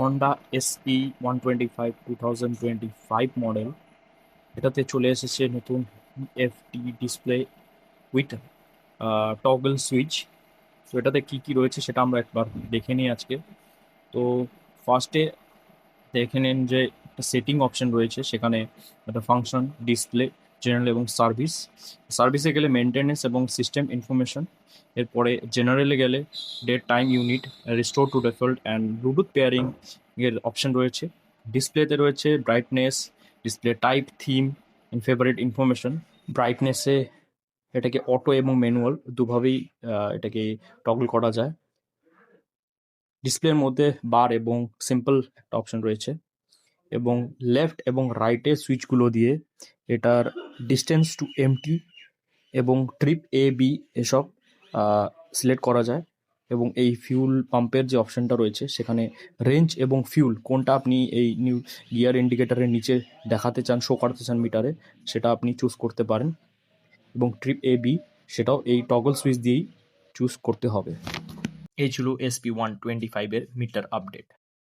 Honda SP 125 2025 model. এটাতে চলে এসেছে নতুন FT display with toggle switch. তো এটাতে কি কি রয়েছে সেটা আমরা একবার দেখে নিই আজকে। তো ফার্স্টে দেখে নিন যে একটা সেটিং অপশন রয়েছে, সেখানে একটা ফাংশন, ডিসপ্লে, জেনারেল এবং সার্ভিস। সার্ভিসে গেলে মেনটেনেন্স এবং সিস্টেম ইনফরমেশন। এরপরে জেনারেলে গেলে date time unit, restore to default and Bluetooth pairing এর অপশন রয়েছে। ডিসপ্লেতে রয়েছে brightness, display type, theme, favourite information. ব্রাইটনেসে এটাকে অটো এবং ম্যানুয়াল দুভাবেই এটাকে টগল করা যায়। ডিসপ্লের মধ্যে বার এবং সিম্পল একটা অপশন রয়েছে, এবং লেফট এবং রাইটের সুইচগুলো দিয়ে এটার ডিস্টেন্স টু এমটি এবং ট্রিপ এ বি এসব সিলেক্ট করা যায়। এবং এই ফিউল পাম্পের যে অপশনটা রয়েছে সেখানে রেঞ্জ এবং ফিউল কোনটা আপনি এই নিউ গিয়ার ইন্ডিকেটারের নিচে দেখাতে চান, শো করাতে চান মিটারে, সেটা আপনি চুজ করতে পারেন। এবং ট্রিপ এ বি সেটাও এই টগল সুইচ দিয়েই চুজ করতে হবে। এই ছিল এসপি 125-এর মিটার আপডেট।